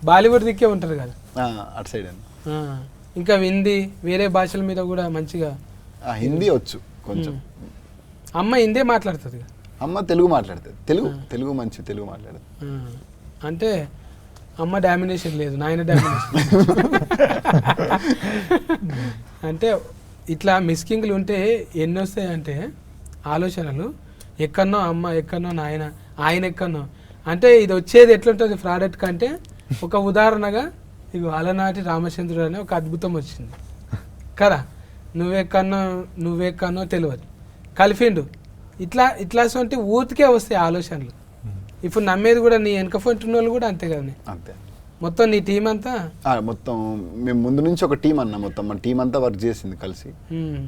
బాలీవుడ్ దిక్కే ఉంటారు కదా అటు సైడ్ అండి. ఇంకా హిందీ వేరే భాషల మీద కూడా మంచిగా హిందీ వచ్చు కొంచెం. అమ్మ హిందీ మాట్లాడుతుంది కదా, అమ్మ తెలుగు మాట్లాడుతుంది. తెలుగు మంచి తెలుగు మాట్లాడుతుంది. అంటే అమ్మ డామినేషన్ లేదు, నాయన డామినేషన్. అంటే ఇట్లా మిస్కింగ్లు ఉంటే ఎన్ని వస్తాయంటే ఆలోచనలు, ఎక్కడనో అమ్మ, ఎక్కడనో నాయన, ఆయన ఎక్కడనో. అంటే ఇది వచ్చేది ఎట్లుంటుంది ప్రోడక్ట్ కంటే, ఒక ఉదాహరణగా ఇగో అలనాటి రామచంద్రుడు అనే ఒక అద్భుతం వచ్చింది కదా, నువ్వెక్కడనో తెలియదు కలిపిండు. ఇట్లా సొంటి ఊతికే వస్తాయి ఆలోచనలు. ఇప్పుడు నమ్మేది కూడా నీ వెనక ఫంటున్న వాళ్ళు కూడా అంతే కదా. అంతే మొత్తం నీ టీం అంతా మొత్తం మేము ముందు నుంచి ఒక టీం అన్న, మొత్తం మన టీం అంతా వర్క్ చేసింది కలిసి.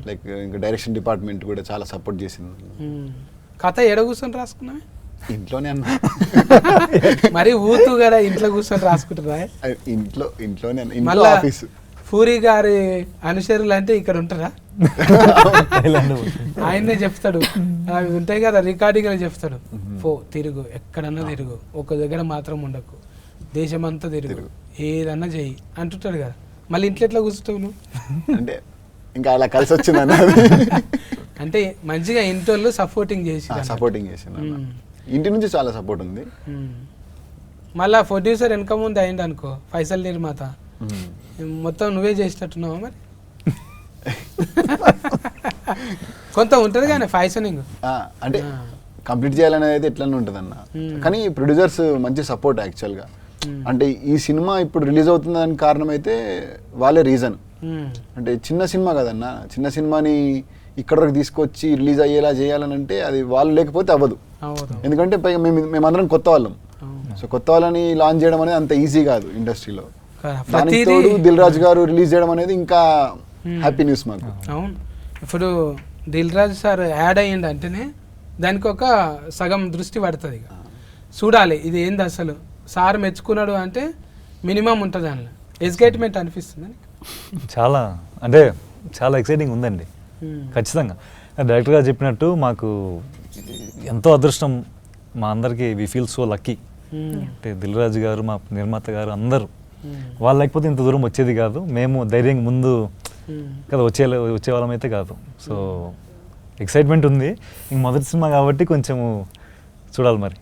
లైక్ ఇంకా డైరెక్షన్ డిపార్ట్మెంట్ కూడా చాలా సపోర్ట్ చేసింది. కథ ఎడ కూర్చొని రాసుకున్నావే? ఇంట్లోనే అన్న. మరి ఊతు కదా ఇంట్లో కూర్చొని రాసుకుంటారా? ఇంట్లోనే మళ్ళా పూరి గారి అనుచరులు అంటే ఇక్కడ ఉంటారా? ఆయన్నే చెప్తాడు, అవి ఉంటాయి కదా రికార్డింగ్ అని చెప్తాడు, తిరుగు ఎక్కడన్నా తిరుగు, ఒక దగ్గర మాత్రం ఉండకు, దేశమంతా తిరుగు, ఏదన్నా చెయ్యి అంటుంటాడు కదా. మళ్ళీ ఇంట్లో ఎట్లా కూర్చుంటావు నువ్వు? అంటే ఇంకా అలా కలిసి వచ్చిందన్న. అంటే మంచిగా ఇంట్లో సపోర్టింగ్ చేసి ఇంటి నుంచి చాలా సపోర్ట్ ఉంది. మళ్ళా ప్రొడ్యూసర్ వెనక ముందు అయింది అనుకో, ఫైసల్ నిర్మాత, మొత్తం నువ్వే చేసేటట్టున్నావా మరి? కొంత ఉంటుంది కానీ ఫైసనింగ్ అంటే కంప్లీట్ చేయాలనేది ఎట్లనే ఉంటుంది అన్న. కానీ ప్రొడ్యూసర్స్ మంచి సపోర్ట్ యాక్చువల్గా. అంటే ఈ సినిమా ఇప్పుడు రిలీజ్ అవుతుందని కారణం అయితే వాళ్ళే రీజన్. అంటే చిన్న సినిమా కదన్న, చిన్న సినిమాని ఇక్కడ వరకు తీసుకొచ్చి రిలీజ్ అయ్యేలా చేయాలని అంటే అది వాళ్ళు లేకపోతే అవ్వదు. ఎందుకంటే పైగా మేమందరం కొత్త వాళ్ళం. సో కొత్త వాళ్ళని లాంచ్ చేయడం అనేది అంత ఈజీ కాదు ఇండస్ట్రీలో. దానికి తోడు దిల్ రాజు గారు రిలీజ్ చేయడం అనేది ఇంకా హ్యాపీ న్యూస్ మాకు. అవును, ఇప్పుడు దిల్ రాజు సార్ యాడ్ అయ్యింది అంటేనే దానికి ఒక సగం దృష్టి పడుతుంది. ఇక చూడాలి ఇది ఏంది అసలు, సార్ మెచ్చుకున్నాడు అంటే మినిమం ఉంటుంది దానిలో. ఎగ్జైట్మెంట్ అనిపిస్తుంది. చాలా అంటే చాలా ఎక్సైటింగ్ ఉందండి ఖచ్చితంగా. డైరెక్టర్ గారు చెప్పినట్టు మాకు ఎంతో అదృష్టం, మా అందరికీ వి ఫీల్ సో లక్కీ. అంటే దిల్ రాజు గారు, మా నిర్మాత గారు అందరూ, వాళ్ళు లేకపోతే ఇంత దూరం వచ్చేది కాదు. మేము ధైర్యంగా ముందు కదా వచ్చేవాళ్ళం అయితే కాదు. సో ఎక్సైట్మెంట్ ఉంది. ఇంక మొదటి సినిమా కాబట్టి కొంచెము చూడాలి మరి.